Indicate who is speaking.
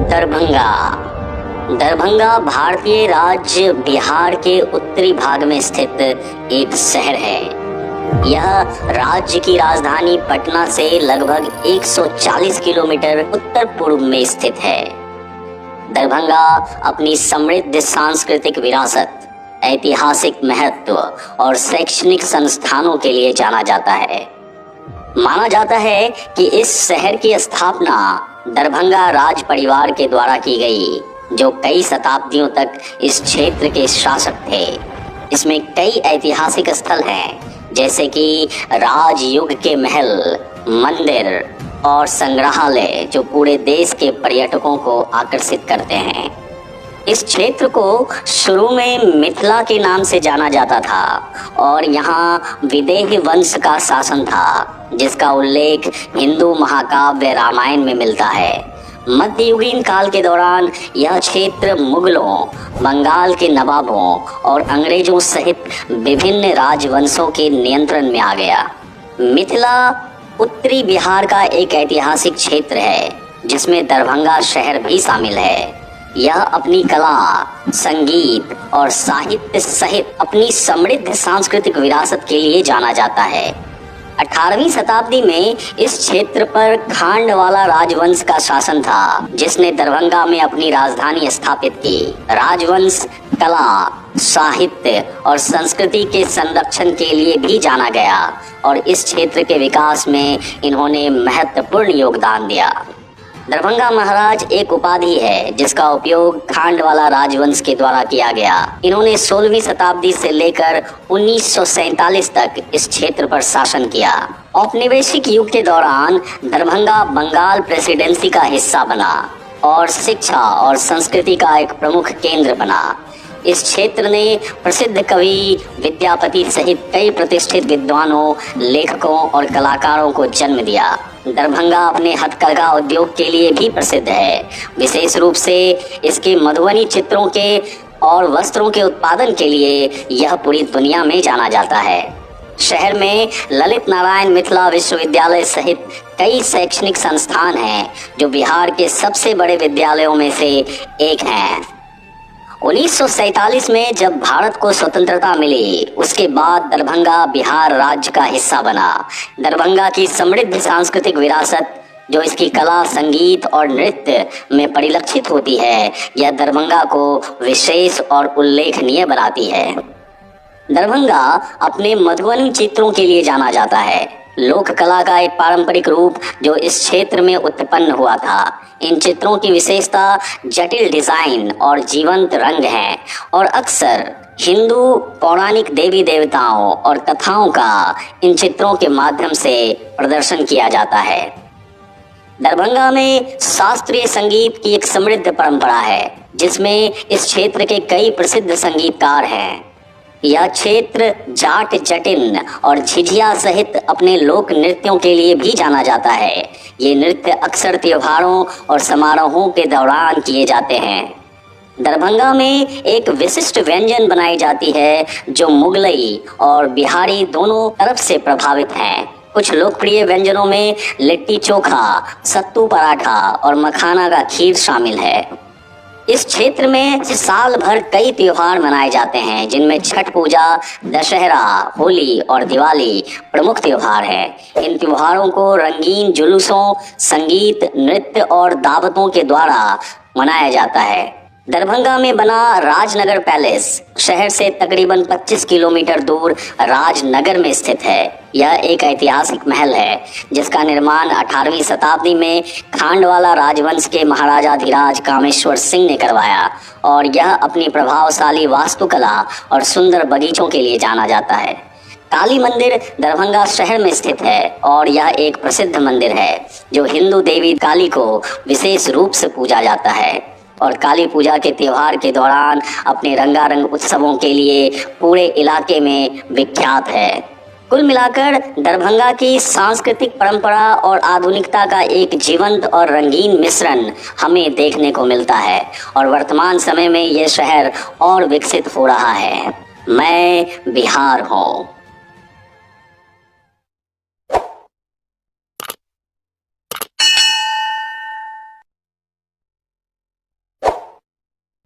Speaker 1: दरभंगा। दरभंगा भारतीय राज्य बिहार के उत्तरी भाग में स्थित एक शहर है। यह राज्य की राजधानी पटना से लगभग 140 किलोमीटर उत्तर पूर्व में स्थित है। दरभंगा अपनी समृद्ध सांस्कृतिक विरासत, ऐतिहासिक महत्व और शैक्षणिक संस्थानों के लिए जाना जाता है। माना जाता है कि इस शहर की स्थापना दरभंगा राज परिवार के द्वारा की गई, जो कई शताब्दियों तक इस क्षेत्र के शासक थे। इसमें कई ऐतिहासिक स्थल हैं, जैसे कि राजयुग के महल, मंदिर और संग्रहालय, जो पूरे देश के पर्यटकों को आकर्षित करते हैं। इस क्षेत्र को शुरू में मिथिला के नाम से जाना जाता था और यहाँ विदेही वंश का शासन था, जिसका उल्लेख हिंदू महाकाव्य रामायण में मिलता है। मध्ययुगीन काल के दौरान यह क्षेत्र मुगलों, बंगाल के नवाबों और अंग्रेजों सहित विभिन्न राजवंशों के नियंत्रण में आ गया। मिथिला उत्तरी बिहार का एक ऐतिहासिक क्षेत्र है, जिसमें दरभंगा शहर भी शामिल है। यह अपनी कला, संगीत और साहित्य सहित अपनी समृद्ध सांस्कृतिक विरासत के लिए जाना जाता है। 18वीं शताब्दी में इस क्षेत्र पर खांडवाला राजवंश का शासन था, जिसने दरभंगा में अपनी राजधानी स्थापित की। राजवंश कला, साहित्य और संस्कृति के संरक्षण के लिए भी जाना गया और इस क्षेत्र के विकास में इन्होंने महत्वपूर्ण योगदान दिया। दरभंगा महाराज एक उपाधि है, जिसका उपयोग खांडवाला राजवंश के द्वारा किया गया। इन्होंने 16वीं शताब्दी से लेकर 1947 तक इस क्षेत्र पर शासन किया। औपनिवेशिक युग के दौरान दरभंगा बंगाल प्रेसिडेंसी का हिस्सा बना और शिक्षा और संस्कृति का एक प्रमुख केंद्र बना। इस क्षेत्र ने प्रसिद्ध कवि विद्यापति सहित कई प्रतिष्ठित विद्वानों, लेखकों और कलाकारों को जन्म दिया। दरभंगा अपने हथकरघा उद्योग के लिए भी प्रसिद्ध है, विशेष रूप से इसके मधुबनी चित्रों के और वस्त्रों के उत्पादन के लिए यह पूरी दुनिया में जाना जाता है। शहर में ललित नारायण मिथिला विश्वविद्यालय सहित कई शैक्षणिक संस्थान हैं, जो बिहार के सबसे बड़े विद्यालयों में से एक हैं। 1947 में जब भारत को स्वतंत्रता मिली, उसके बाद दरभंगा बिहार राज्य का हिस्सा बना। दरभंगा की समृद्ध सांस्कृतिक विरासत, जो इसकी कला, संगीत और नृत्य में परिलक्षित होती है, यह दरभंगा को विशेष और उल्लेखनीय बनाती है। दरभंगा अपने मधुबनी चित्रों के लिए जाना जाता है, लोक कला का एक पारंपरिक रूप जो इस क्षेत्र में उत्पन्न हुआ था। इन चित्रों की विशेषता जटिल डिजाइन और जीवंत रंग है और अक्सर हिंदू पौराणिक देवी देवताओं और कथाओं का इन चित्रों के माध्यम से प्रदर्शन किया जाता है। दरभंगा में शास्त्रीय संगीत की एक समृद्ध परंपरा है, जिसमें इस क्षेत्र के कई प्रसिद्ध संगीतकार हैं। यह क्षेत्र जाट, जटिन और झिझिया सहित अपने लोक नृत्यों के लिए भी जाना जाता है। ये नृत्य अक्सर त्योहारों और समारोहों के दौरान किए जाते हैं। दरभंगा में एक विशिष्ट व्यंजन बनाई जाती है, जो मुगलई और बिहारी दोनों तरफ से प्रभावित हैं। कुछ लोकप्रिय व्यंजनों में लिट्टी चोखा, सत्तू पराठा और मखाना का खीर शामिल है। इस क्षेत्र में साल भर कई त्योहार मनाए जाते हैं, जिनमें छठ पूजा, दशहरा, होली और दिवाली प्रमुख त्योहार हैं। इन त्योहारों को रंगीन जुलूसों, संगीत, नृत्य और दावतों के द्वारा मनाया जाता है। दरभंगा में बना राजनगर पैलेस शहर से तकरीबन 25 किलोमीटर दूर राजनगर में स्थित है। यह एक ऐतिहासिक महल है, जिसका निर्माण 18वीं शताब्दी में खांडवाला राजवंश के महाराजाधिराज कामेश्वर सिंह ने करवाया और यह अपनी प्रभावशाली वास्तुकला और सुंदर बगीचों के लिए जाना जाता है। काली मंदिर दरभंगा शहर में स्थित है और यह एक प्रसिद्ध मंदिर है, जो हिंदू देवी काली को विशेष रूप से पूजा जाता है और काली पूजा के त्योहार के दौरान अपने रंगारंग उत्सवों के लिए पूरे इलाके में विख्यात है। कुल मिलाकर दरभंगा की सांस्कृतिक परंपरा और आधुनिकता का एक जीवंत और रंगीन मिश्रण हमें देखने को मिलता है और वर्तमान समय में यह शहर और विकसित हो रहा है। मैं बिहार हूँ।